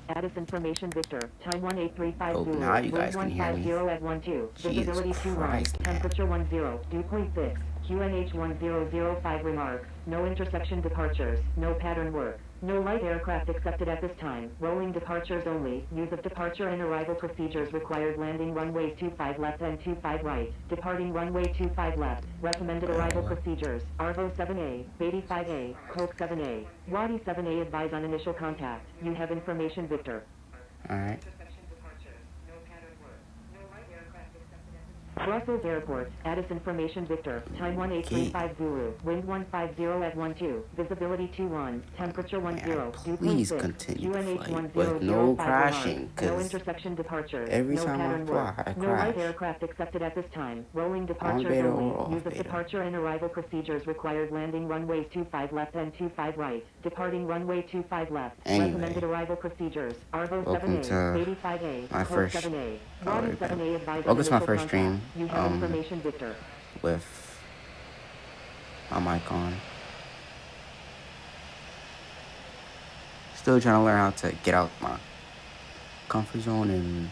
Addis Information Victor. Time 1835 Oh, Zulu. now you guys Wind can hear me. 150 at 12. Jesus Visibility 21. Christ, man. Temperature 10. Dew point 6. QNH 1005 remarks. No intersection departures. No pattern work. No light aircraft accepted at this time. Rolling departures only. Use of departure and arrival procedures required. Landing runway 25 left and 25 right. Departing runway 25 left. Recommended arrival procedures. Arvo 7A, Beatty 5A, Coke 7A, Wadi 7A. Advise on initial contact. You have information, Victor. Alright. Brussels Airport. Addis Information Victor. Time 1835 Zulu. Wind 150 at 12. Visibility 21. Temperature 10. Dew Please point 6. continue the QNH flight with no 1005 crashing, No because intersection departures. every No time I pattern fly, work. I No light crash. aircraft accepted at this time. Rolling On departures beta only. or off Use of beta? departure and arrival procedures required. Landing runways 25 left and 25 right. Departing runway 25 left. Anyway, Recommended arrival procedures. Arvo welcome 7A, to Beatty 5A, my Coke first 7A, Wadi 7A. Advise on welcome to my initial first stream contact. You have information, Victor. with my mic on. Still trying to learn how to get out my comfort zone and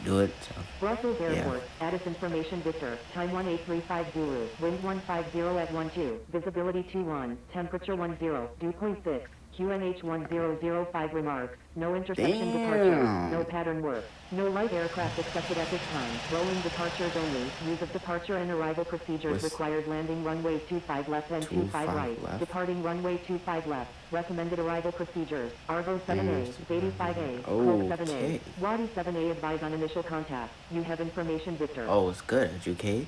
do it. So, Brussels Airport. yeah. Addis Information Victor. Time 1835 Zulu. Wind 150 at 12. Visibility 21. Temperature 10. Dew point 6. QNH 1005 remarks. No intersection departure. No pattern work. No light aircraft accepted at this time. Rolling departures only. Use of departure and arrival procedures required. Landing runway 25 left and 25 right. left. Departing runway 25 left. Recommended arrival procedures. Arvo 7A, Beatty 5A, Coke 7A, Okay. Wadi 7A. Advise on initial contact. You have information, Victor. Oh, it's good. Okay.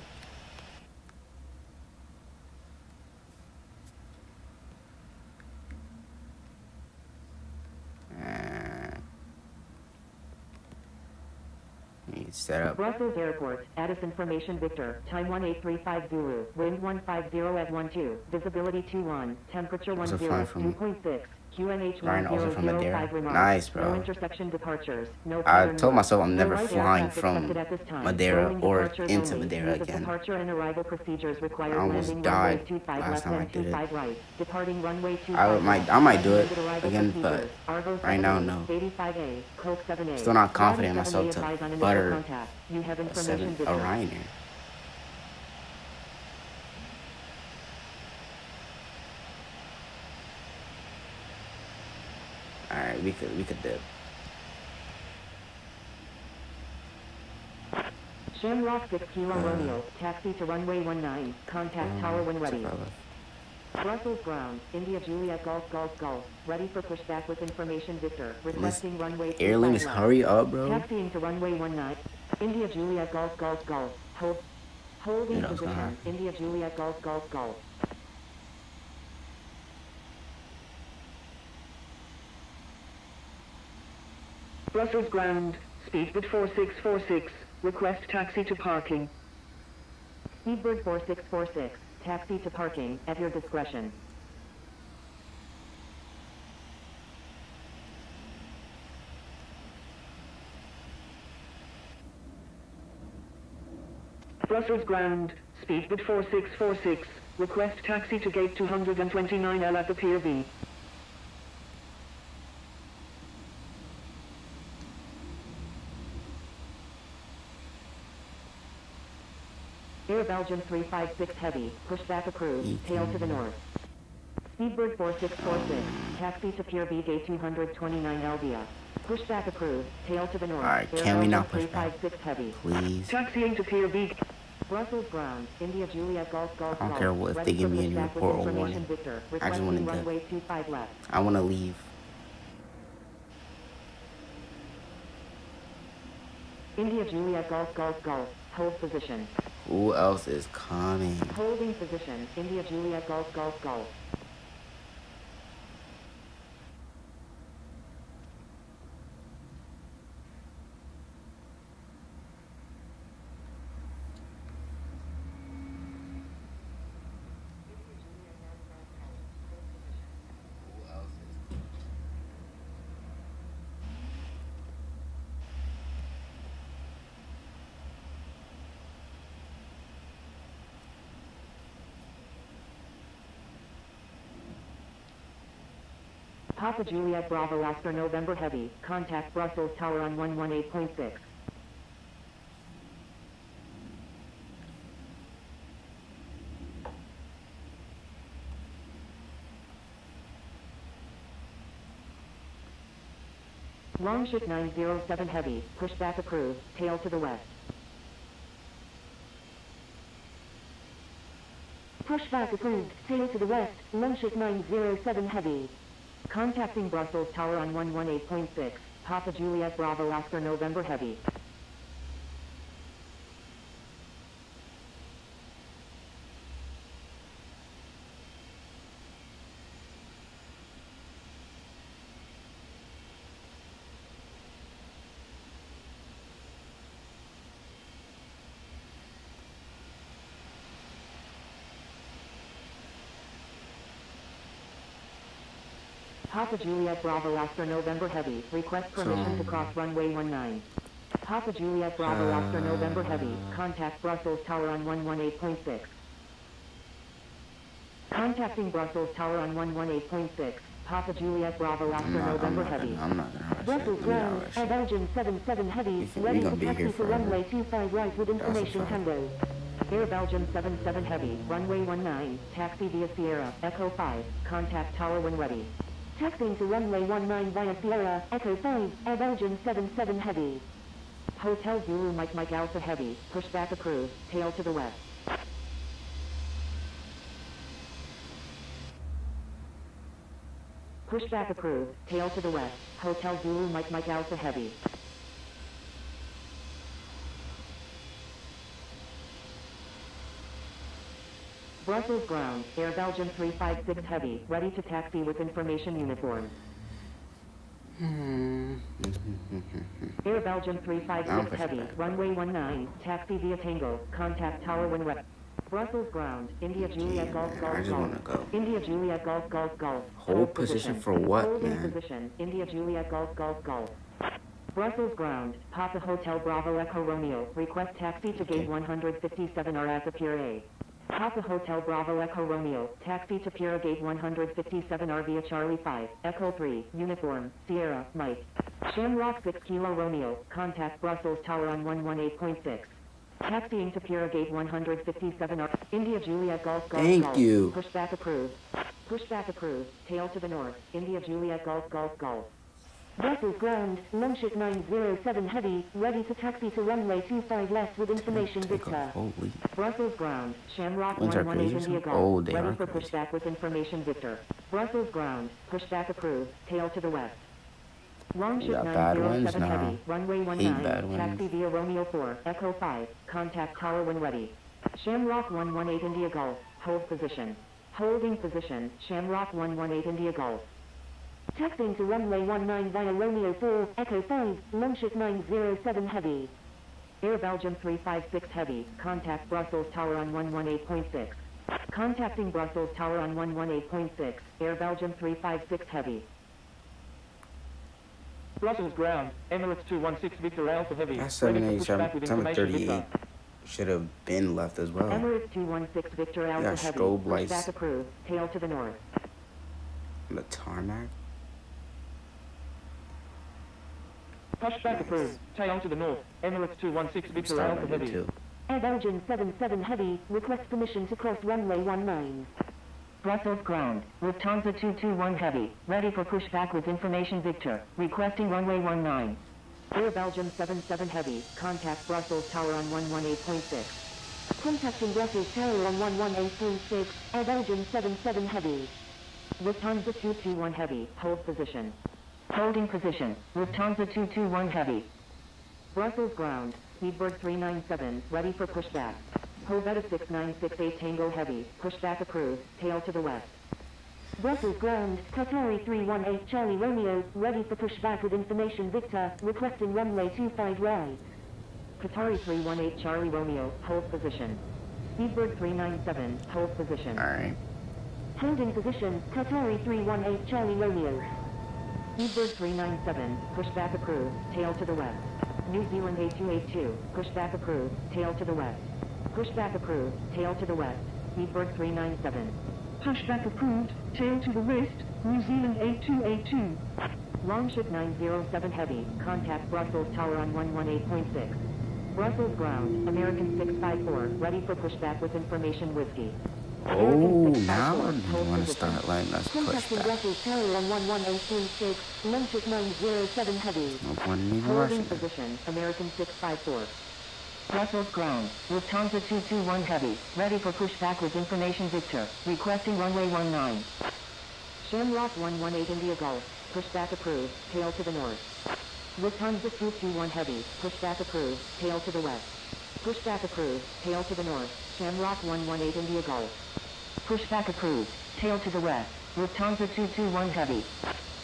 Set up. Brussels Airport. Addis Information Victor. Time 1835 Zulu. Wind 150 at 12. Visibility 21. Temperature 10. Dew point 6. QNH Ryan also from 1005 Madeira. remarks. Nice, bro. No intersection departures. No I pattern told work. myself I'm No never light flying aircraft from accepted at this time. Madeira Rolling or departures into only. Madeira Use of again. departure and arrival procedures required. I almost Landing died runway 25 last left time I and did it. 25 right. Departing runway 25 I might do it Recommended arrival again, but procedures. Arvo right now, 7A, no. Beatty 5A, Coke 7A. Still not confident in Wadi 7A. myself Advise to on initial butter contact. You have a information, Victor. Ryanair. Alright, we could dip. Shamrock 6 Kilo Romeo. Taxi to runway 19. Contact tower when ready. Brussels ground. India Juliet Golf Golf Golf. Ready for pushback with information, Victor. Requesting runway 25 Airlines, left. hurry up, bro. Taxiing to runway 19. India Juliet Golf Golf Golf. Holding position. India Juliet Golf Golf Golf. Brussels ground. Speedbird 4646. Request taxi to parking. Speedbird 4646. Taxi to parking at your discretion. Brussels ground. Speedbird 4646. Request taxi to gate 229L at the Pier B. Air Belgium 356 Heavy. Pushback approved. Tail to the north. Speedbird 4646. Taxi to Pier B gate 229 Elvia. Pushback approved. Tail to the north. Alright, Air can we Belgium not push back? 356 Heavy. Please. Taxiing to Pier B. Brussels ground. India Juliet Golf Golf I don't care what if they give me any report or warning. Victor. I just want to runway 25 left. I want to leave. India Juliet Golf Golf Golf. Hold position. Who else is coming? Holding position. India Juliet Golf Golf Golf. Papa Juliet Bravo Oscar November Heavy, contact Brussels Tower on 118.6. Longship 907 Heavy, pushback approved, tail to the west. Pushback approved, tail to the west, Longship 907 Heavy. Contacting Brussels Tower on 118.6, Papa Juliet Bravo Oscar November Heavy. Papa Juliet Bravo Oscar November Heavy, request permission to cross runway 19. Papa Juliet Bravo Oscar November Heavy, contact Brussels Tower on 118.6. Contacting Brussels Tower on 118.6, Papa Juliet Bravo Oscar November Heavy. I'm not gonna rush Brussels it. ground, Air Belgium 77 Heavy, ready for taxi for runway 25 right with information Tango. Air Belgium 77 Heavy, runway 19, taxi via Sierra, Echo 5, contact tower when ready. Taxiing to runway 19 via Sierra, Echo 5, Air Belgium 77 Heavy. Hotel Zulu Mike Alpha Heavy, pushback approved, tail to the west. Pushback approved, tail to the west, Hotel Zulu Mike Alpha Heavy. Brussels ground, Air Belgium 356 Heavy, ready to taxi with information uniform. Air Belgium 356 Heavy, runway 19, taxi via Tango, contact tower when ready. Brussels ground, India Juliet Golf I Golf just Golf. wanna go. India Juliet Golf Golf Golf. Hold position for what, Holding man? position, India Juliet Golf Golf Golf. Brussels ground, Papa Hotel Bravo Echo Romeo, request taxi to gate 157 Arasa Pier A. Papa Hotel Bravo Echo Romeo, taxi to Pier Gate 157 R via Charlie 5, Echo 3, Uniform, Sierra, Mike. Shamrock 6 Kilo Romeo, contact Brussels Tower on 118.6. Taxiing to Pier Gate 157 R, India Juliet Golf Golf Thank Golf. you. Pushback approved. Pushback approved, tail to the north, India Juliet Golf Golf Golf. Brussels ground, Longship 907 Heavy, ready to taxi to runway 25 left with information Victor. Holy. Brussels ground, Shamrock Winds are 118 crazy. India Golf, Oh, they ready are for crazy. pushback with information Victor. Brussels ground, pushback approved, tail to the west. Longship got bad winds 907 now. Heavy, runway Hate bad 19, winds. taxi via Romeo 4, Echo 5, contact tower when ready. Shamrock 118 India Golf, hold position. Holding position, Shamrock 118 India Golf. Taxiing to runway 19 via Romeo 4, Echo 5, Longship 907 Heavy. Air Belgium 356 Heavy, contact Brussels Tower on 118.6. Contacting Brussels Tower on 118.6, Air Belgium 356 Heavy. Brussels ground, Emirates 216 Victor Alpha Heavy. That's ready for 787, pushback with 738 information should have been left as well. Emirates 216 Victor Alpha got Heavy, strobe lights. pushback approved, tail to the north. The tarmac. Pushback approved, tail to the north, Emirates 216 Victor Start Alpha running Heavy. too. Air Belgium 77 Heavy, request permission to cross runway 19. Brussels ground, Lufthansa 221 Heavy, ready for pushback with information Victor, requesting runway 19. Air Belgium 77 Heavy, contact Brussels Tower on 118.6. Contacting Brussels Tower on 118.6, Air Belgium 77 Heavy. Lufthansa 221 Heavy, hold position. Holding position, Lufthansa 221 Heavy. Brussels ground, Speedbird 397, ready for pushback. Hovetta 6968 Tango Heavy, pushback approved, tail to the west. Brussels ground, Qatari 318 Charlie Romeo, ready for pushback with information Victor, requesting runway 25 right. Qatari 318 Charlie Romeo, hold position. Speedbird 397, hold position. Alright. Holding position, Qatari 318 Charlie Romeo. Speedbird 397, pushback approved, tail to the west. New Zealand 8282, pushback approved, tail to the west. Pushback approved, tail to the west. Speedbird 397. Pushback approved, tail to the west, New Zealand 8282. Longship 907 Heavy, contact Brussels Tower on 118.6. Brussels ground, American 654, ready for pushback with information whiskey. Oh, now you want to start letting us push Contacting back. Brussels Tower on 118.6. Longship 907 Heavy. No point in even Holding rushing. position, American 654. Brussels ground, Lufthansa 221 Heavy, ready for pushback with information Victor, requesting runway 19. Shamrock 118 India Golf, pushback approved, tail to the north. Lufthansa 221 Heavy, pushback approved, tail to the west. Pushback approved, tail to the north, Shamrock 118 India Golf. Pushback approved, tail to the west, Lufthansa 221 Heavy.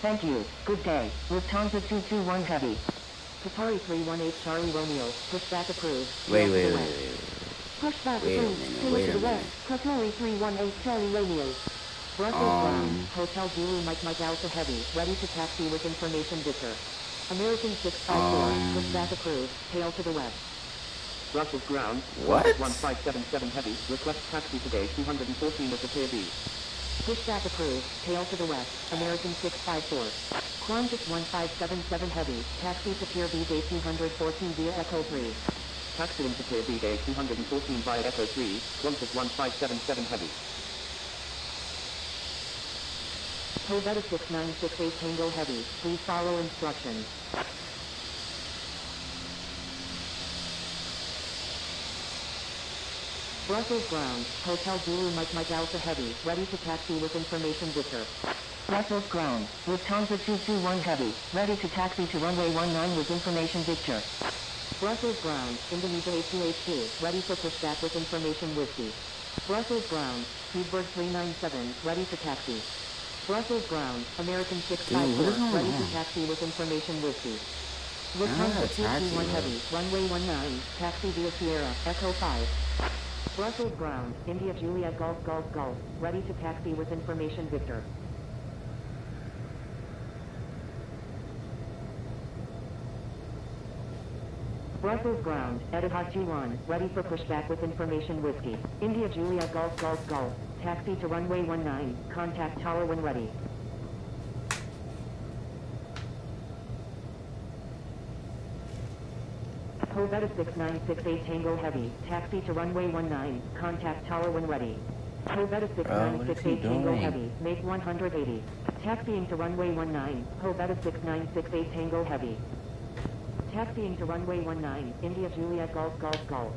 Thank you, good day, Lufthansa 221 Heavy. Qatari 318 Charlie Romeo, pushback approved, Wait, tail to wait, the wait, west. wait. Pushback Wait a approved, minute, tail wait to a the west, Qatari 318 Charlie Romeo. Brussels ground, Hotel Zulu Mike Alpha Heavy, ready to taxi with information Victor. American 654, pushback approved, tail to the west. Brussels ground. What? 1577 Heavy, request taxi to gate 214 at the KV. Pushback approved, tail to the west, American 654. Qantas 1577 Heavy, taxi to Pier B gate 214 via Echo 3. Taxi into Pier B gate 214 via Echo 3, Qantas 1577 Heavy. Hoveta 6968 Tango Heavy, please follow instructions. Brussels ground, Hotel Zulu Mike Alpha Heavy, ready to taxi with information Victor. Brussels ground, Lufthansa 221 Heavy, ready to taxi to runway 19 with information Victor. Brussels ground, Indonesia 8282, ready for pushback with information Whiskey. Brussels ground, Speedbird 397, ready to taxi. Brussels ground, American 654, Dude, ready to taxi with information Whiskey. Lufthansa 221 Heavy, runway 19, taxi via Sierra, Echo 5. Brussels ground, India Juliet Golf Golf Golf, ready to taxi with information Victor. Brussels ground, Etihad 21, ready for pushback with information Whiskey. India Juliet Golf Golf Golf, taxi to runway 19, contact tower when ready. Hoveta 6968 Tango Heavy, taxi to runway 19, contact tower when ready. Hoveta 6968 Tango doing? Heavy, make 180. Taxiing to runway 19, Hoveta 6968 Tango Heavy. Taxiing to runway 19, India Juliet Golf Golf Golf.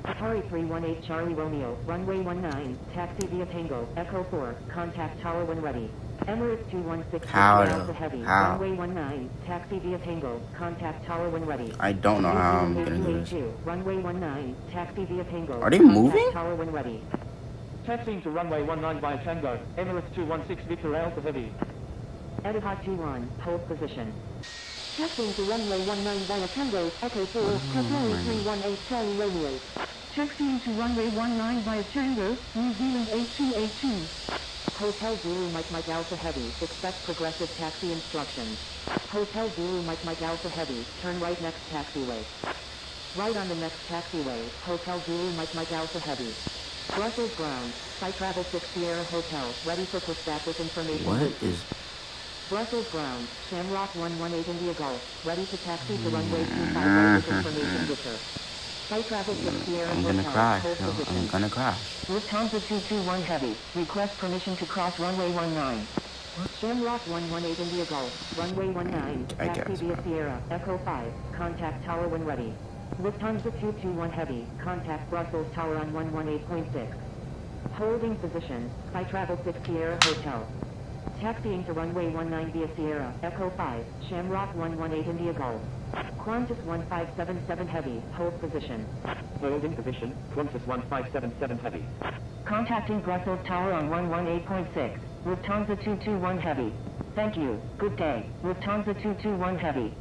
Qatari 318 Charlie Romeo, runway 19, taxi via Tango, Echo 4, contact tower when ready. Emirates 216 Alpha Heavy, How? runway 19, taxi via Tango, contact tower when ready. I don't know how I'm gonna do this. Runway 19, taxi via Tango. Are they contact moving? Tower when ready. Taxiing to runway 19 via Tango, Emirates 216 Victor Alpha Heavy. Etihad 21, hold position. Taxiing to runway 19 via Tango, Echo 4, Qatari 318 Charlie Romeo. Taxiing to runway 19 via Tango, New Zealand 8282. Hotel Zulu Mike Alpha Heavy, expect progressive taxi instructions. Hotel Zulu Mike Alpha Heavy, turn right next taxiway. Right on the next taxiway, Hotel Zulu Mike Alpha Heavy. Brussels ground, Sky Travel 6 Sierra Hotel, ready for pushback with information. What is... Brussels ground, Shamrock 118 India Golf, ready to taxi to runway 25 with information Victor. Sky Travel 6 Sierra I'm gonna Hotel, crash. hold Yo, position. I'm gonna crash. Lufthansa 221 Heavy, request permission to cross runway 19. Shamrock 118 India Golf, runway 19, I taxi guess, via bro. Sierra, Echo 5, contact tower when ready. Lufthansa 221 Heavy, contact Brussels Tower on 118.6. Holding position, Sky Travel 6 Sierra Hotel. Taxiing to runway 19 via Sierra, Echo 5, Shamrock 118 India Golf. Qantas 1577 Heavy, hold position. Holding position, Qantas 1577 Heavy. Contacting Brussels Tower on 118.6. Lufthansa 221 Heavy. Thank you. Good day. Lufthansa 221 Heavy.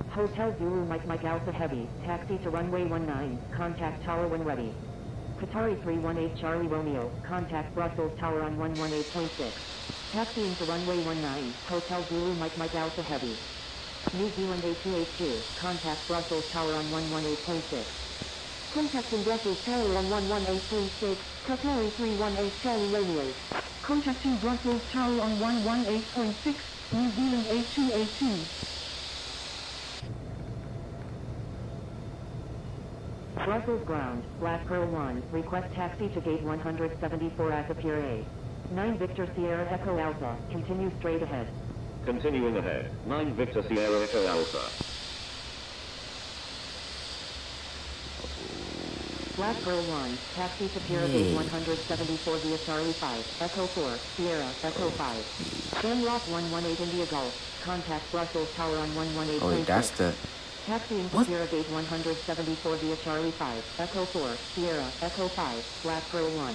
Hotel Zulu Mike Alpha Heavy, taxi to runway 19, contact tower when ready. Qatari 318 Charlie Romeo, contact Brussels Tower on 118.6. Taxiing to runway 19, Hotel Zulu Mike Alpha Heavy. New Zealand 8282, contact Brussels Tower on 118.6. Contacting Brussels Tower on 118.6, Cutlery 318 Charlie Romeo. Contacting Brussels Tower on 118.6, New Zealand 8282. Brussels ground, Black Pearl 1, request taxi to gate 174 at the Pier A. 9 Victor Sierra Echo Alpha, continue straight ahead. Continuing ahead, 9 Victor Sierra Echo Alpha. Black Pearl 1, taxi to Pier gate 174 via Charlie 5, Echo 4, Sierra, Echo 5. Shamrock 118 India Golf, contact Brussels Tower on 118.6. Oh, that's the... Taxiing to Sierra gate 174 via Charlie 5, Echo 4, Sierra, Echo 5, Black Pearl 1.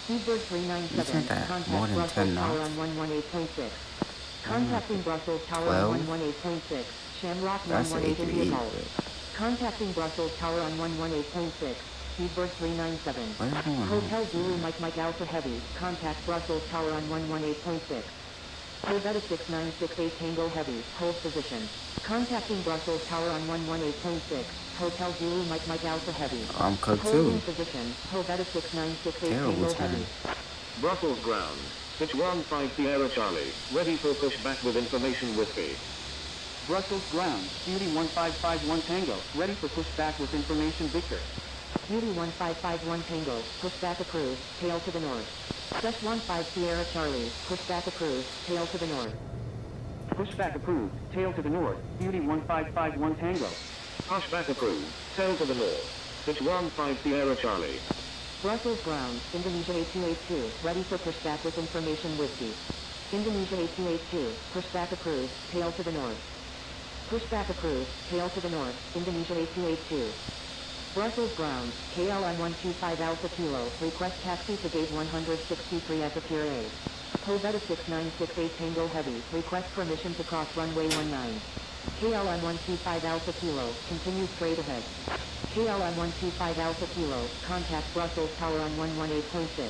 Speedbird 397, contact Brussels Tower on 118.6. Contacting Brussels Tower on 118.6, Shamrock 118 India Golf. Contacting Brussels Tower on 118.6, Speedbird 397. Hotel Zulu Mike Alpha Heavy, contact Brussels Tower on 118.6. Corvette 6968 Tango Heavy, hold position. Contacting Brussels Tower on 118.6, Hotel Zulu Mike Alpha Heavy. I'm cooked too. Holding position, Corvette 6968 Tango Heavy. Brussels ground, pitch 15 Sierra Charlie, ready for pushback with information whiskey. Brussels ground, Beauty 1551 Tango, ready for pushback with information Victor. Beauty 1551 Tango, pushback approved, tail to the north. Sesh 15 Sierra Charlie, pushback approved, tail to the north. Pushback approved, tail to the north, Beauty 1551 Tango. Pushback approved, tail to the north, pitch 15 Sierra Charlie. Brussels ground, Indonesia 8282, ready for pushback with information whiskey. Indonesia 8282, pushback approved, tail to the north. Pushback approved, tail to the north, Indonesia 8282. Brussels ground, KLM 125 Alpha Kilo, request taxi to gate 163 at the Pier A. Corvette 6968 Tango Heavy, request permission to cross runway 19. KLM 125 Alpha Kilo, continue straight ahead. KLM 125 Alpha Kilo, contact Brussels Tower on 118.6.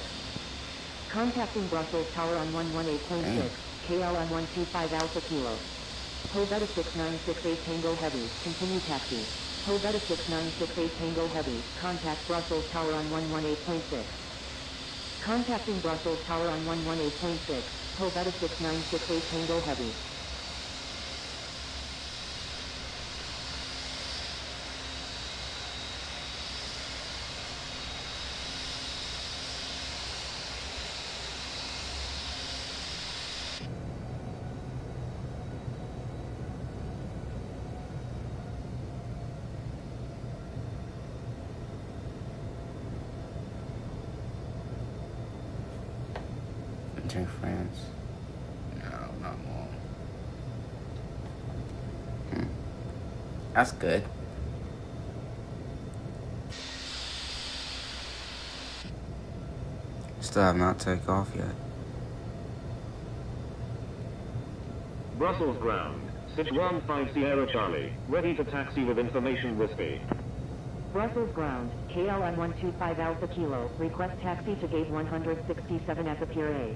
Contacting Brussels Tower on 118.6, KLM 125 Alpha Kilo. Corvette 6968 Tango Heavy, continue taxi. Corvette 6968 Tango Heavy, contact Brussels Tower on 118.6. Contacting Brussels Tower on 118.6, Corvette 6968 Tango Heavy. Enter France. No, not more. That's good. Still have not taken off yet. Brussels ground, pitch 15 Sierra Charlie, ready to taxi with information whiskey. Brussels ground, KLM 125 Alpha Kilo, request taxi to gate 167 at the Pier A.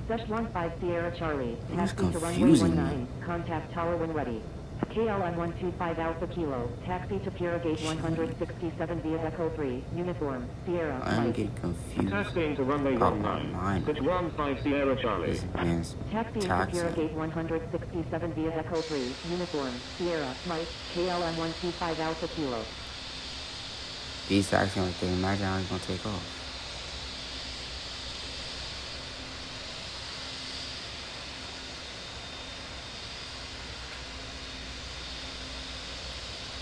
Sesh 15 Sierra Charlie, taxi to runway 19, contact tower when ready. KLM 125 Alpha Kilo, taxi to Pier gate 167 via Echo 3, uniform, Sierra, I'm Mike. getting confused. Taxiing to runway 19, pitch 15 Sierra Charlie. This man's Taxiing to Pier gate 167 via Echo 3, uniform, Sierra, Mike, KLM 125 Alpha Kilo. These taxing like they imagine how he's gonna take off.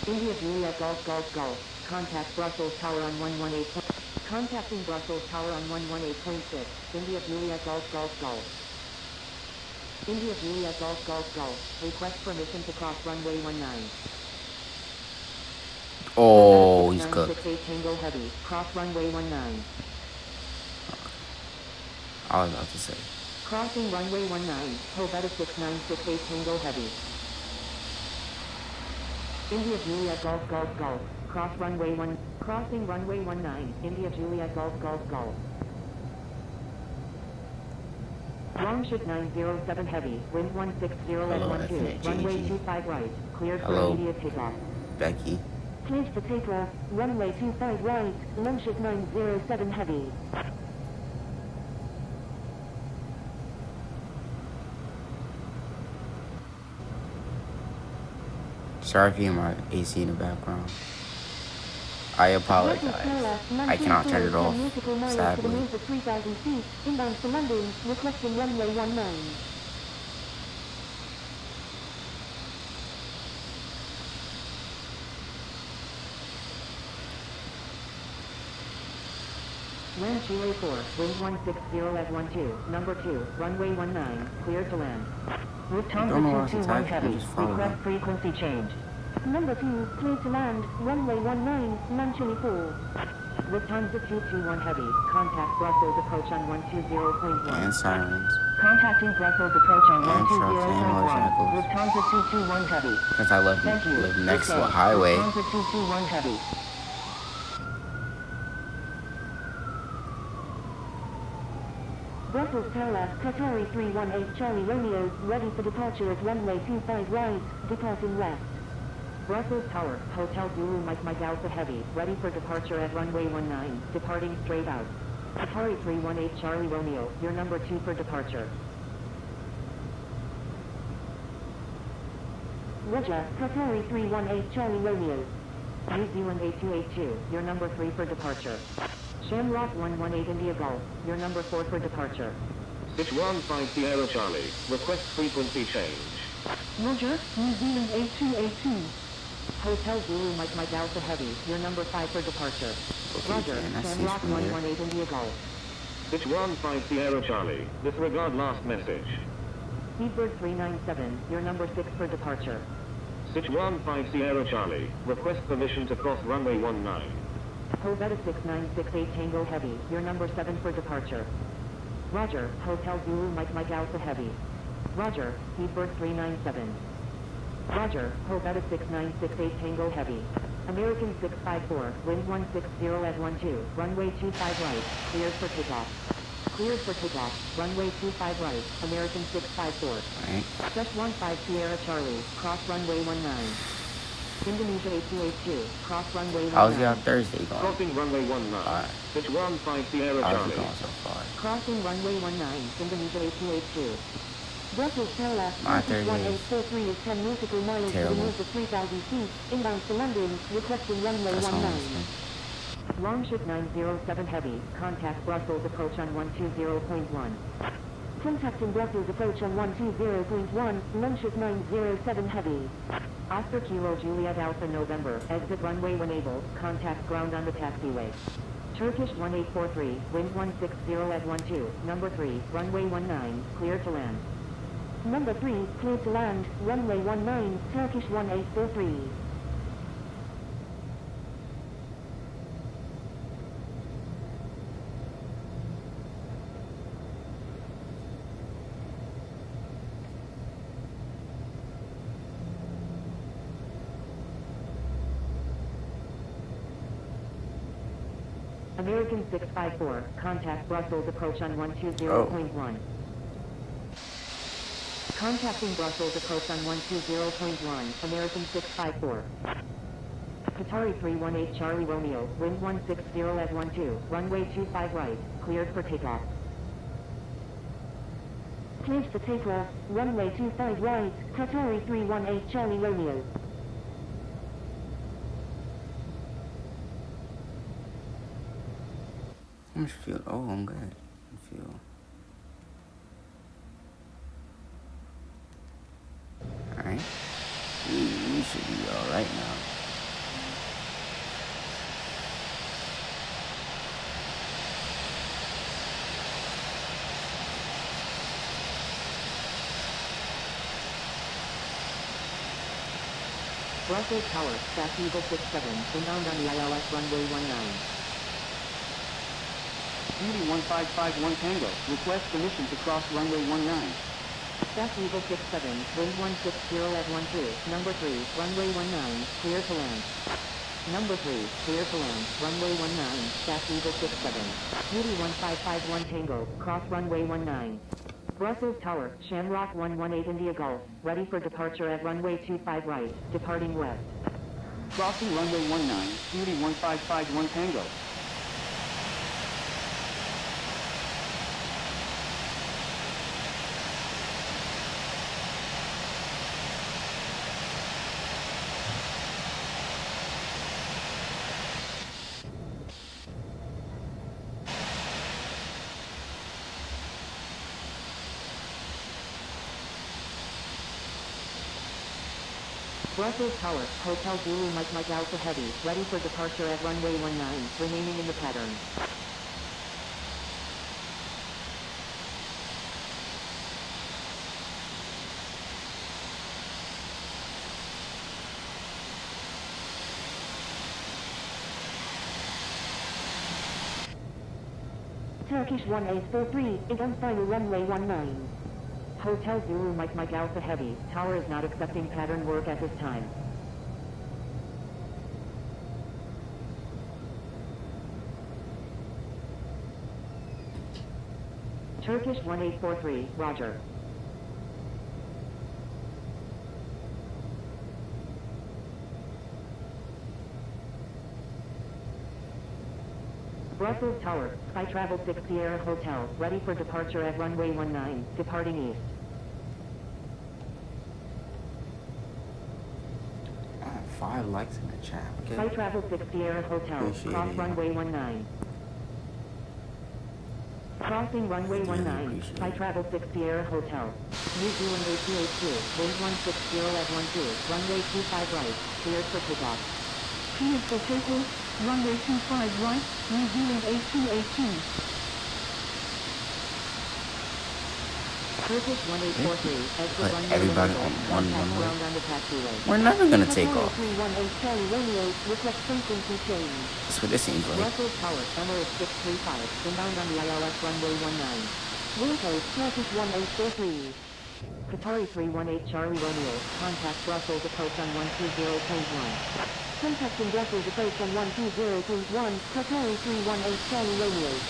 India Juliet Golf, contact Brussels Tower on 118. Contacting Brussels Tower on 118.6, India Juliet Golf. India Juliet Golf, request permission to cross runway 19. Oh, he's cooked. 968 Tango Heavy, cross runway 19. I was about to say. Crossing runway 19, Corvette 6968 Tango Heavy. India Juliet Golf, cross runway 1, crossing runway 19, India Juliet Golf. Longship 907 Heavy, wind 160 and 12, runway 25 right, cleared for immediate takeoff. Becky. Cleared for takeoff, runway 25 right, launch at 907 heavy. Sorry if you hear my AC in the background. I apologize. I cannot turn it off, sadly. To the 3,000 feet, inbound for London, requesting runway 19. Land Chile 4, wind 160 at 12, number 2, runway 19, clear to land. Lufthansa 221 heavy, request frequency change. Number 2, clear to land, runway 19, land Chile 4. Lufthansa 221 heavy, contact Brussels approach on 120.1. And sirens. Contacting Brussels approach on And trucks and 120.1. motorcycles. Lufthansa 221 heavy. Since I live next to a highway. Lufthansa 221 heavy. Brussels Tower, Qatari 318 Charlie Romeo, ready for departure at runway 25 right, departing west. Brussels Tower, Hotel Zulu Mike Alpha Heavy, ready for departure at runway 19, departing straight out. Qatari 318 Charlie Romeo, your number 2 for departure. Roger, Qatari 318 Charlie Romeo. New Zealand 8282, your number 3 for departure. Shamrock 118 India Golf, your number 4 for departure. Pitch 15 Sierra Charlie, request frequency change. Roger, New Zealand 8282. Hotel Zulu Mike Alpha Heavy, your number 5 for departure. Okay, Roger, and that's Shamrock this one here. 118 India Golf. Pitch 15 Sierra Charlie, disregard last message. Speedbird 397, your number 6 for departure. Pitch 15 Sierra Charlie, request permission to cross runway 19. Hoveta 6968 Tango Heavy, your number 7 for departure. Roger, Hotel Zulu Mike Alpha Heavy. Roger, Speedbird 397. Roger, Hoveta 6968 Tango Heavy. American 654, wind 160 at 12, runway 25 right, cleared for takeoff. Cleared for takeoff, runway 25 right, American 654. Right. Dash 15 Sierra Charlie, cross runway 19. Indonesia 8282, cross runway 19. How's your Thursday going? Crossing runway 19. Alright. Pitch 15 Sierra How's it Charlie. going so far? Crossing runway 19, Indonesia 8282. Brussels Tower, My Thursday is 1843 is 10 nautical miles to the terrible. north of 3,000 feet, inbound for London, requesting runway That's 19. almost Longship 907 Heavy, contact Brussels approach on 120.1. Contacting Brussels approach on 120.1, Longship 907 Heavy. Oscar Kilo Juliet Alpha November, exit runway when able, contact ground on the taxiway. Turkish 1843, wind 160 at 12, number 3, runway 19, clear to land. Number 3, clear to land, runway 19, Turkish 1843. American 654, contact Brussels approach on 120.1. Contacting Brussels approach on 120.1, American 654. Qatari 318 Charlie Romeo, wind 160 at 12, runway 25 right, cleared for takeoff. Cleared for takeoff, runway 25 right, Qatari 318 Charlie Romeo. How much fuel? Oh, I'm good. Fuel. Alright. We should be alright now. Brussels Tower, Fast Eagle 67, inbound on the ILS runway 19. Beauty 1551 Tango, request permission to cross runway 19. Fast Eagle 67, wind 160 at 12, number 3, runway 19, clear to land. Number 3, clear to land, runway 19, Fast Eagle 67. Beauty 1551 Tango, cross runway 19. Brussels Tower, Shamrock 118 India Golf, ready for departure at runway 25 right, departing west. Crossing runway 19, beauty 1551 Tango. Brussels Tower, Hotel Zulu Mike Alpha Heavy, ready for departure at runway 19, remaining in the pattern. Turkish 1843 is on final runway 19. Hotel Zulu Mike Alpha Heavy, tower is not accepting pattern work at this time. Turkish 1843, roger. Brussels Tower, Sky Travel 6 Sierra Hotel, ready for departure at runway 19, departing east. 5 likes in the chat, okay? Sky Travel 6 Sierra Hotel, Appreciate cross it. runway 19. Crossing runway Really 19, appreciate Sky it. Travel 6 Sierra Hotel. New Zealand ACH2, wind 160 at 12, runway 25 right, cleared for takeoff. Cleared for takeoff, runway 25 right, New Zealand A282. Turkish 1843, exit Put runway everybody Windsor, on one contact runway. ground on the taxiway. We're never gonna take off. 318 Charlie Romeo, reflect frequency change. That's what it seems like. Brussels Tower, Emirates 635, inbound on the ILS runway 19. Wilco, Turkish 1843. Qatari 318 Charlie Romeo, contact Brussels approach on 120.1. Contacting Brussels approach on 120.1, Qatari 318 Charlie Romeo.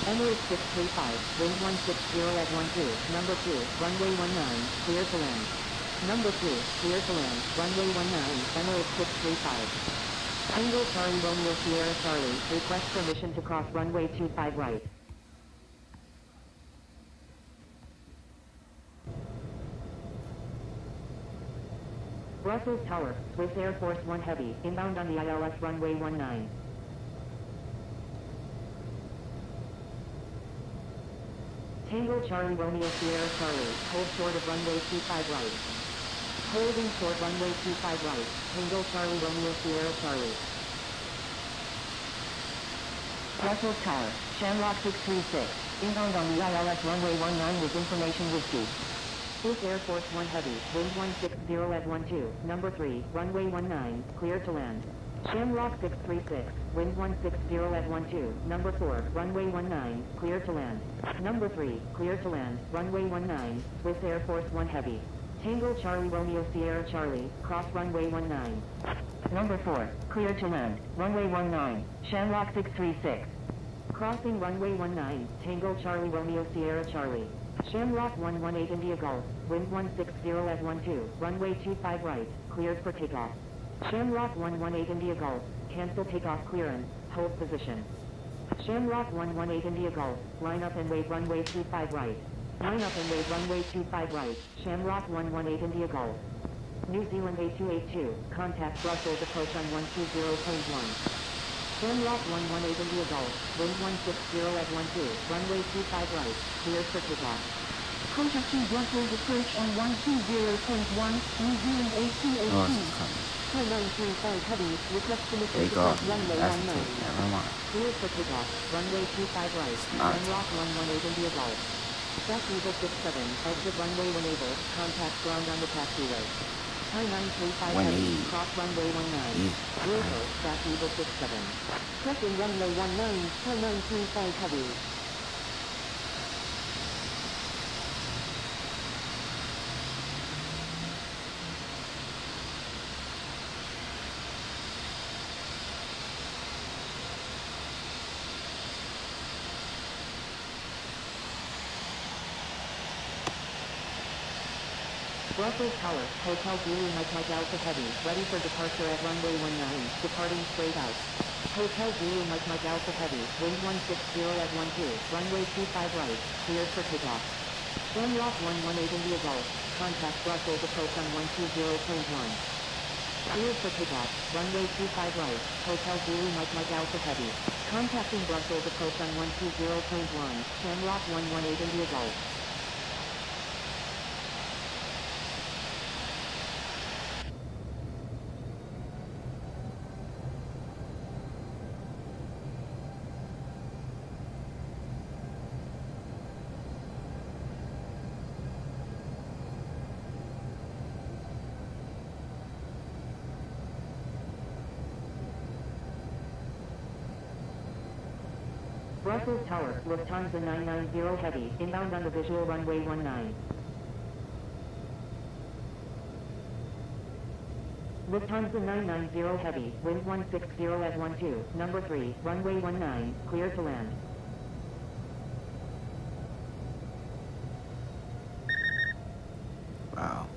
Emirates 635, wind 160 at 12, number 2, runway 19, clear to land. Number 2, clear to land, runway 19, Emirates 635. Tango Charlie Romeo Sierra Charlie, request permission to cross runway 25 right. Brussels Tower, Swiss Air Force 1 Heavy, inbound on the ILS runway 19. Tango Charlie Romeo Sierra Charlie, hold short of runway 25 right. Holding short runway 25 right, Tango Charlie Romeo Sierra Charlie. Brussels Tower, Shamrock 636, inbound on the ILS runway 19 with information whiskey. Swiss Air Force 1 Heavy, wind 160 at 12, number 3, runway 19, clear to land. Shamrock 636, wind 160 at 12, number 4, runway 19, clear to land. Number 3, clear to land, runway 19, Swiss Air Force 1 Heavy. Tango Charlie Romeo Sierra Charlie, cross runway 19. Number 4, clear to land, runway 19, Shamrock 636. Crossing runway 19, Tango Charlie Romeo Sierra Charlie. Shamrock 118 India Golf, wind 160 at 12, runway 25 right, cleared for takeoff. Shamrock 118 India Golf, cancel takeoff clearance, hold position. Shamrock 118 India Golf, line up and wave runway 25 right. Line up and wave runway 25 right, Shamrock 118 India Golf. New Zealand A282, contact Brussels approach on 120.1. Shamrock 118 India Golf, wind 160 at 12, runway 25 right, cleared for takeoff. Contacting Brussels approach on 120.1, New Zealand Oh, this is A282. coming. High 935 Heavy, request permission Take to off. cross runway That's the 19. take. Never mind. Cleared for takeoff, runway 25 right, not. Shamrock 118 India Golf. Staff Eagle 67, exit runway when able, contact ground on the taxiway. High 935 When Heavy, he- cross runway 19. he- Wilco, Staff Eagle 67. Crossing runway 19, High 935 Heavy. Brussels Tower, Hotel Zulu Mike Alpha Heavy, ready for departure at runway 19, departing straight out. Hotel Zulu Mike Alpha Heavy, wind 160 at 12, runway 25 right, cleared for takeoff. Shamrock 118 India Golf, contact Brussels approach on 120.1. Cleared for takeoff, runway 25 right, Hotel Zulu Mike Alpha Heavy. Contacting Brussels approach on 120.1, Shamrock 118 India Golf. Brussels Tower, Lufthansa 990 Heavy, inbound on the visual runway 19. Lufthansa 990 Heavy, wind 160 at 12, number 3, runway 19, clear to land. Wow.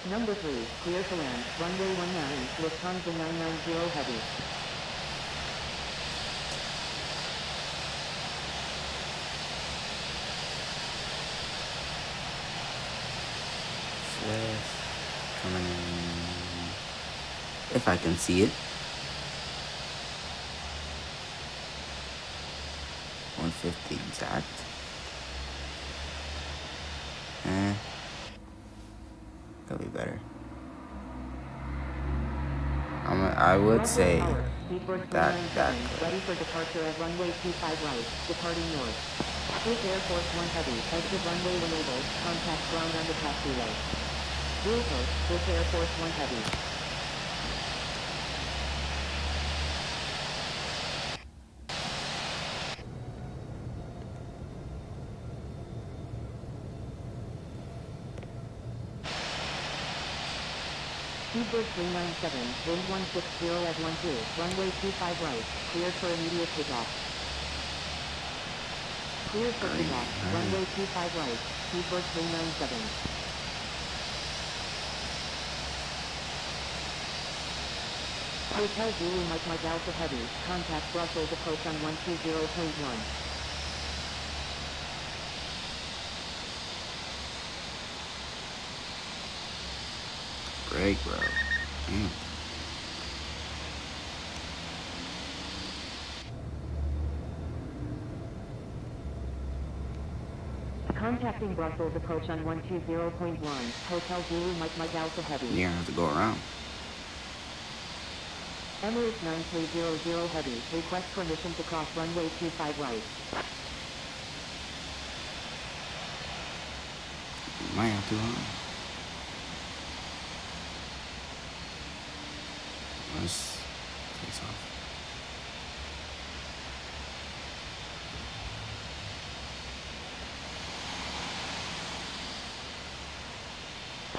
Number 3, clear to land, runway 19, Lufthansa 990 Heavy. Coming in, if I can see it. 150 exact. Could be better. I would say that ready for departure at runway 25 right, departing north. Swiss Air Force 1 Heavy, exit runway enabled, contact ground on the taxiway. Vehicle, Swiss Air Force 1 Heavy. Seabird 397, wind 160 at 12, runway 25 right, cleared for immediate takeoff. Cleared for takeoff, runway 25 right, Seabird 397. Hotel Zulu Mike Alpha Heavy, contact Brussels approach on 120.1. break, bro. Damn. Contacting Brussels approach on 120.1, Hotel Zulu Mike Alpha Heavy. You're gonna have to go around. Emirates 9300 Heavy, request permission to cross runway 25 right. Might have to, Let's take off.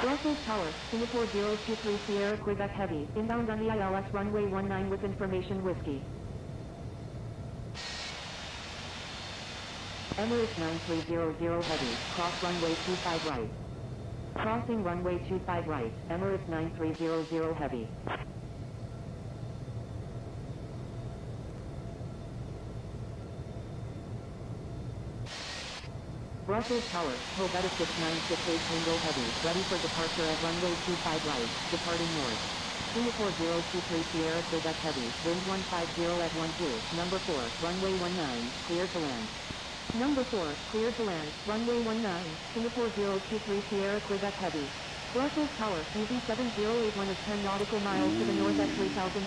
Brussels Tower, Singapore 023 Sierra Quebec Heavy, inbound on the ILS runway 19 with information whiskey. Emirates 9300 Heavy, cross runway 25 right. Crossing runway 25 right, Emirates 9300 Heavy. Brussels Tower, Hobeta 6968 Tango Heavy, ready for departure at runway 25 right, departing north. Singapore 023 Sierra Quebec Heavy, wind 150 at 12, number 4, runway 19, clear to land. Number 4, clear to land, runway 19, Singapore 023 Sierra Quebec Heavy. Brussels Tower, UV 7081 is 10 nautical miles to the north at 3,300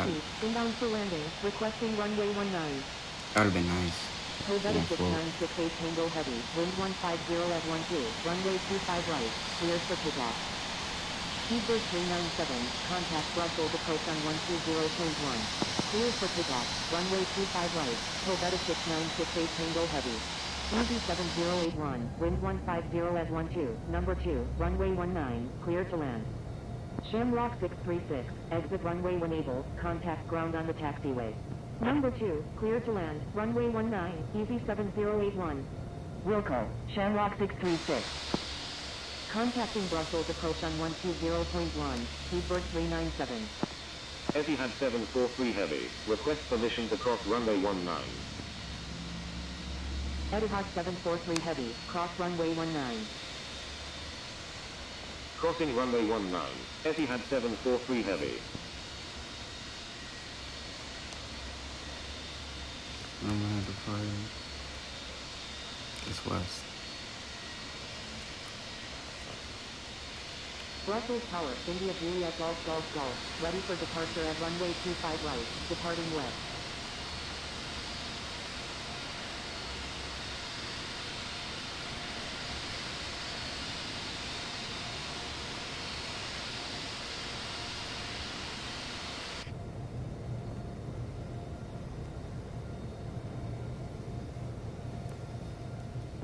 feet, inbound for landing, requesting runway 19. That would have been nice. Hobeta 6968 Tango Heavy, wind 150 at 12, runway 25 right, cleared for takeoff. Seabird 397, contact Brussels approach on 120.1. Cleared for takeoff, runway 25 right, Hobeta 6968 Tango Heavy. UV 7081, wind 150 at 12, number 2, runway 19, clear to land. Shamrock 636, exit runway when able, contact ground on the taxiway. Number 2, clear to land, runway 19, EV 7081. Wilco, Shamrock 636. Contacting Brussels approach on 120.1, Speedbird 397. Etihad 743 Heavy, request permission to cross runway 19. Etihad 743 Heavy, cross runway 19. Crossing runway 19, Etihad 743 Heavy. I'm gonna depart. It's west. Brussels Tower, India Juliet Golf Golf Golf, ready for departure at runway 25 right, departing west.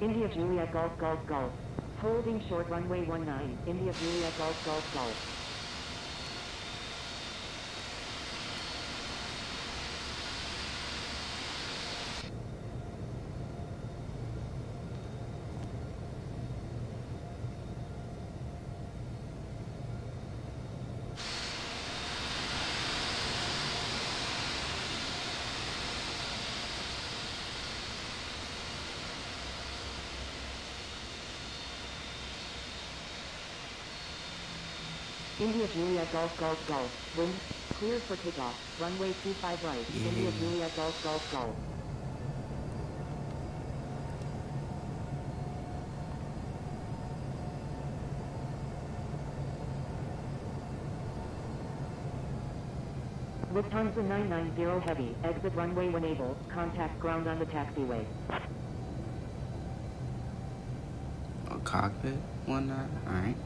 India Juliet Golf Golf Golf. Holding short runway 19, India Juliet Golf Golf Golf. India Juliet Golf Golf Golf. Wind cleared for takeoff. Runway 25 right. India Juliet Golf Golf Golf. Lufthansa 990 Heavy. Exit runway when able. Contact ground on the taxiway. A cockpit? One night? Alright.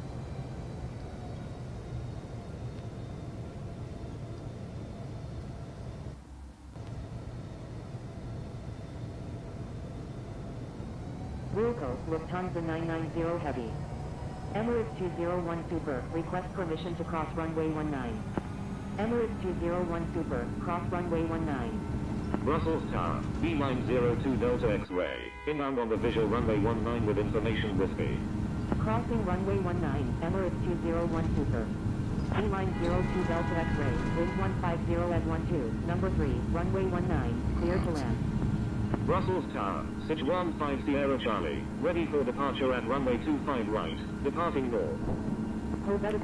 Wilco, Lufthansa 990 Heavy. Emirates 201 Super, request permission to cross runway 19. Emirates 201 Super, cross runway 19. Brussels Tower, B902 Delta X-ray, inbound on the visual runway 19 with information whiskey. Crossing runway 19, Emirates 201 Super. B902 Delta X-ray, wind 150 at 12, number 3, runway 19, clear to land. Brussels Tower, Sichuan 5 Sierra Charlie, ready for departure at runway 25 right, departing north.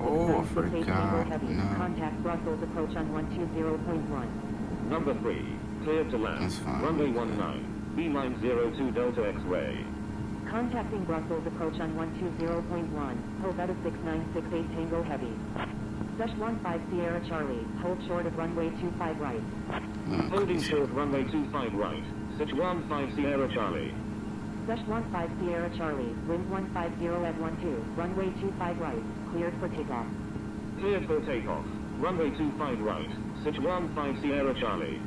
Oh, I forgot. No. Contact Brussels approach on 120.1. Number 3, cleared to land, That's fine. runway 19, B902 Delta X-ray. Contacting Brussels approach on 120.1, Helvetica 6968 Tango Heavy. Szechuan 5 Sierra Charlie, hold short of runway 25 right. Holding short runway 25 right, Sichuan 5 Sierra Charlie. Szechuan 5 Sierra Charlie, wind 150 at 12, runway 25 right, cleared for takeoff. Cleared for takeoff, runway 25 right, Sichuan 5 Sierra Charlie.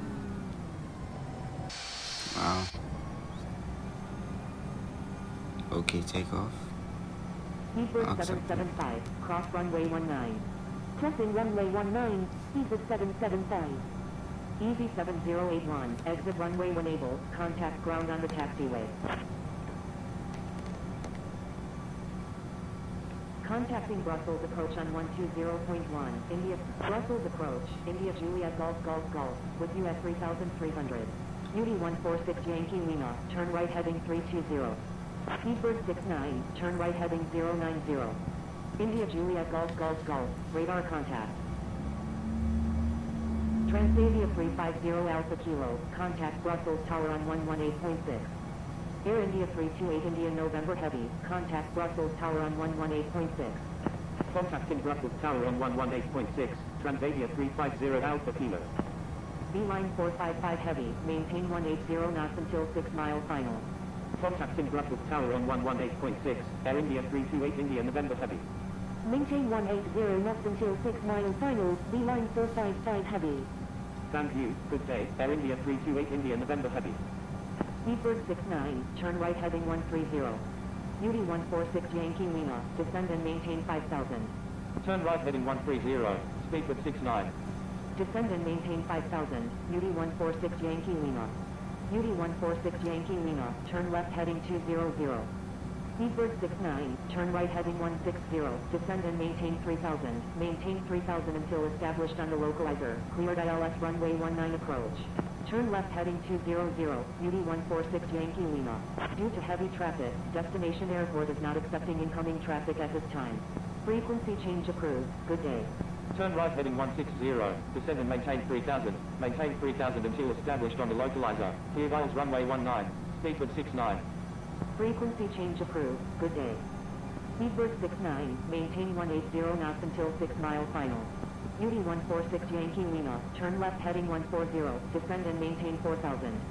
Wow. Okay, takeoff. Speedbird 775, cross runway 19. Crossing runway 19, Speedbird 775. Easy 7081, exit runway when able, contact ground on the taxiway. Contacting Brussels approach on 120.1, India, Brussels approach, India Juliet Golf Golf Golf, with you at 3,300. UD 146 Yankee Lima, turn right heading 320. Speedbird 69, turn right heading 090. India Juliet Golf Golf Golf, radar contact. Transavia 350 Alpha Kilo, contact Brussels Tower on 118.6. Air India 328 India November Heavy, contact Brussels Tower on 118.6. Contacting Brussels Tower on 118.6, Transavia 350 Alpha Kilo. B-Line 455 Heavy, maintain 180 knots until 6 mile final. Contacting Brussels Tower on 118.6, Air India 328 India November Heavy. Maintain 180 knots until 6 mile final, B-Line 455 Heavy. Thank you, good day, Air India 328 India November Heavy. Speedbird 69, turn right heading 130. UD 146 Yankee Lima, descend and maintain 5,000. Turn right heading 130, Speedbird 69. Descend and maintain 5,000, UD 146 Yankee Lima. UD146 Yankee Lima, turn left heading 200. Speedbird 69, turn right heading 160, descend and maintain 3000, maintain 3000 until established on the localizer, cleared ILS runway 19 approach. Turn left heading 200, UD146 Yankee Lima. Due to heavy traffic, destination airport is not accepting incoming traffic at this time. Frequency change approved, good day. Turn right heading 160, descend and maintain 3000, maintain 3000 until established on the localizer, cleared ILS runway 19, Speedbird 69. Frequency change approved, good day. Speedbird 69, maintain 180 knots until 6 mile final. UD146 Yankee Lima, turn left heading 140, descend and maintain 4000.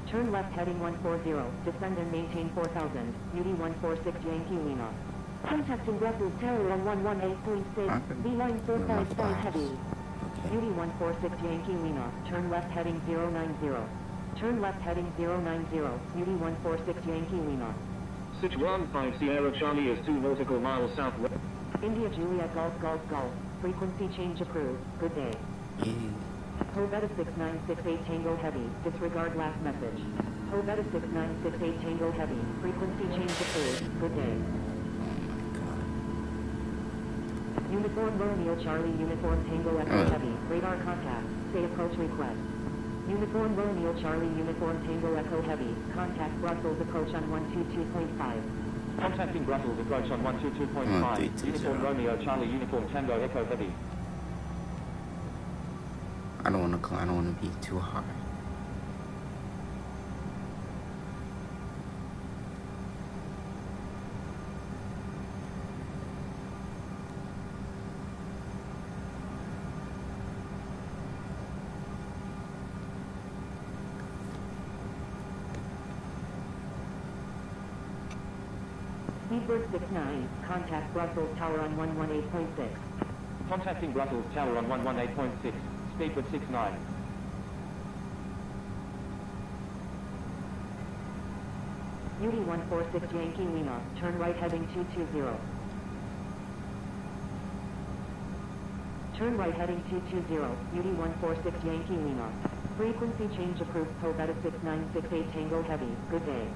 Turn left heading 140, descend and maintain 4000, UD146 Yankee Lima. Contacting Brussels Tower on 118.6, V-line 455 heavy. UD146 Yankee Lima, turn left heading 090. Turn left heading 090, UD146 Yankee Lima. Sichuan 5 Sierra Charlie is 2 nautical miles southwest. India Juliet Golf Golf Golf. Frequency change approved, good day. Hoveta 6968 Tango Heavy, disregard last message. Hoveta 6968 Tango Heavy, frequency change approved, good day. Uniform Romeo Charlie Uniform Tango Echo Heavy, radar contact, say approach request. Uniform Romeo Charlie Uniform Tango Echo Heavy, contact Brussels approach on 122.5. Contacting Brussels approach on 122.5, Uniform Romeo Charlie Uniform Tango Echo Heavy. I don't want to be too high. Speedbird 69, contact Brussels Tower on 118.6. Contacting Brussels Tower on 118.6, Speedbird 69. UD146 Yankee Lima, turn right heading 220. Turn right heading 220, UD146 Yankee Lima. Frequency change approved, Hoveta 6968 Tango Heavy, good day.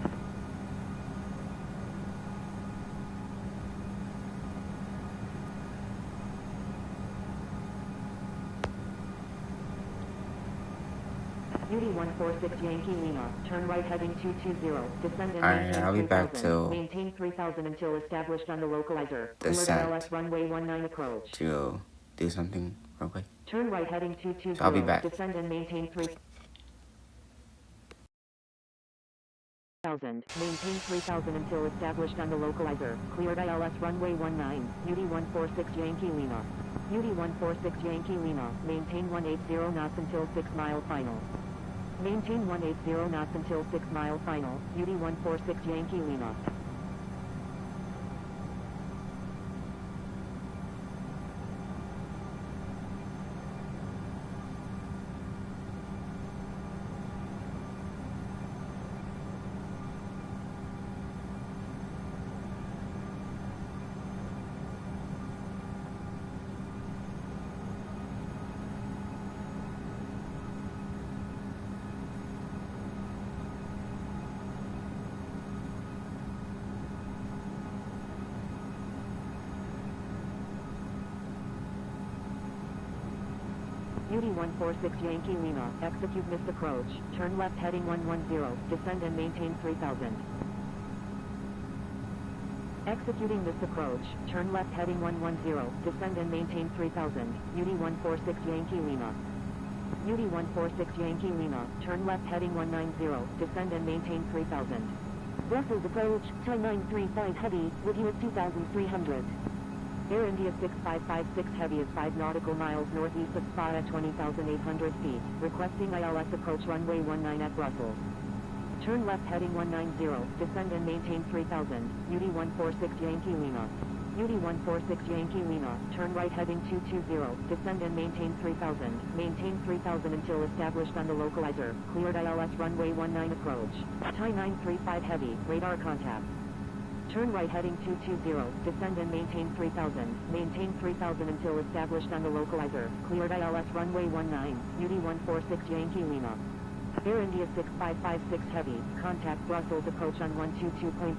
UD146 Yankee Lima, turn right heading 220, descend and maintain I'll be back 3000, till maintain 3000 until established on the localizer, descent LS runway 19 approach. to do something real quick. Turn right heading 220, So I'll be back. descend and maintain 3000, maintain 3000 until established on the localizer, cleared ILS runway 19, UD146 Yankee Lima. UD146 Yankee Lima, maintain 180 knots until 6 mile final. Maintain 180 knots until 6 mile final, UD146 Yankee Lima. UD146 Yankee Lima, execute missed approach, turn left heading 110, descend and maintain 3000. Executing missed approach, turn left heading 110, descend and maintain 3000, UD146 Yankee Lima. UD146 Yankee Lima, turn left heading 190, descend and maintain 3000. Brussels approach, time 935 heavy, with you at 2300. Air India 6556 Heavy is 5 nautical miles northeast of Spa at 20,800 feet, requesting ILS approach runway 19 at Brussels. Turn left heading 190, descend and maintain 3000, UD146 Yankee Lima. UD146 Yankee Lima, turn right heading 220, descend and maintain 3000, maintain 3000 until established on the localizer, cleared ILS runway 19 approach. Thai 935 Heavy, radar contact. Turn right heading 220, descend and maintain 3000, maintain 3000 until established on the localizer, cleared ILS runway 19, UD146 Yankee Lima. Air India 6556 Heavy, contact Brussels approach on 122.5.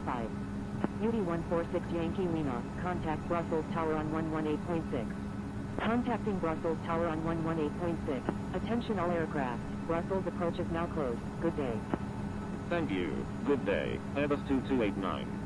UD 146 Yankee Lima, contact Brussels Tower on 118.6. Contacting Brussels Tower on 118.6. Attention all aircraft, Brussels approach is now closed. Good day. Thank you. Good day. Airbus 2289.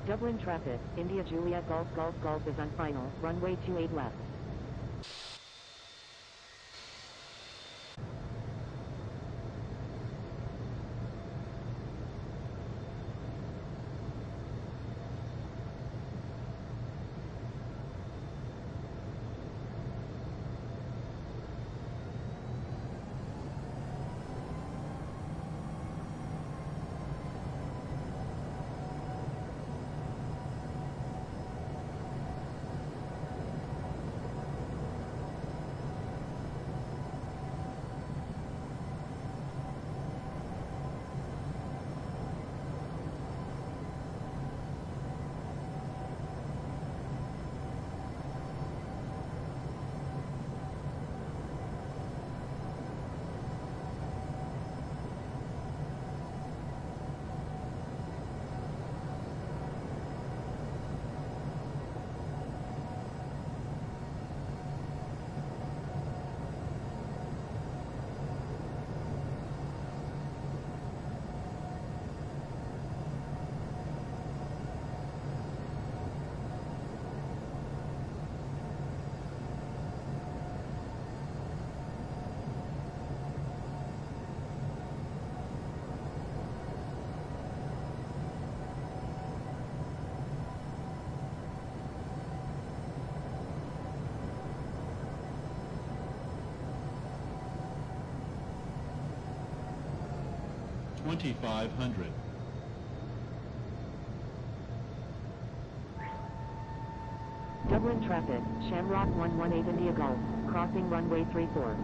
Dublin traffic, India Juliet Golf Golf Golf is on final, runway 28 left. $2,500. Dublin traffic, Shamrock 118 India Golf, crossing runway 34.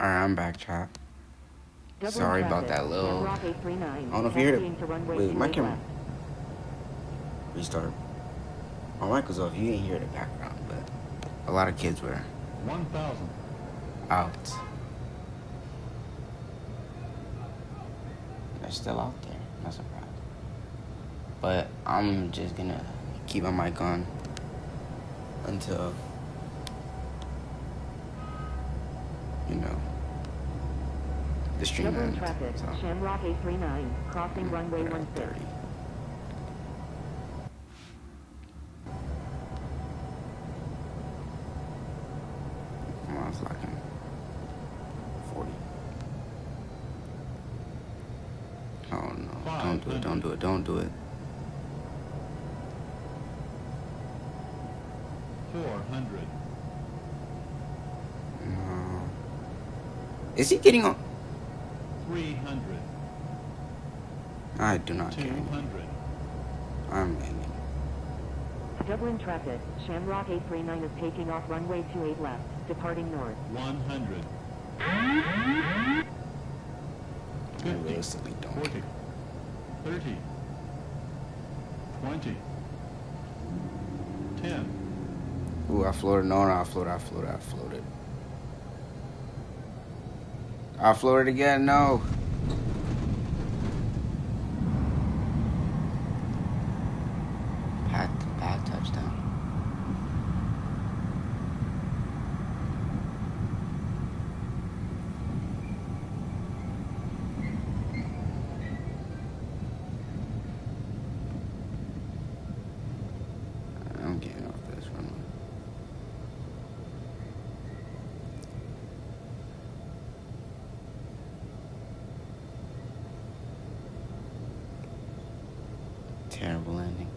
Alright, I'm back, chat. Dublin Sorry about traffic, that little... Shamrock 839, I don't know if you heard taxiing to runway it. Wait, my 28 camera... left. Restart. My mic was off. You didn't hear the background, but a lot of kids were 1,000. out. They're still out there. Not surprised. But I'm just gonna keep my mic on until, you know, the stream Dublin ends. traffic, So, Shamrock 839, crossing runway 16. 30. Come on, it's locking. 40. Oh no, don't do it, don't do it, don't do it. 400. No. Is he getting on? 300. I do not care. 200. I'm landing. Dublin traffic, Shamrock 839 is taking off runway 28 left, departing north. 100. I 50. realistically don't 40. care. 30. 20. 10. Ooh, I floated. No, I floated. I floated. I floated. I floated again. No. Pad touchdown. I'm getting off this runway. Terrible landing.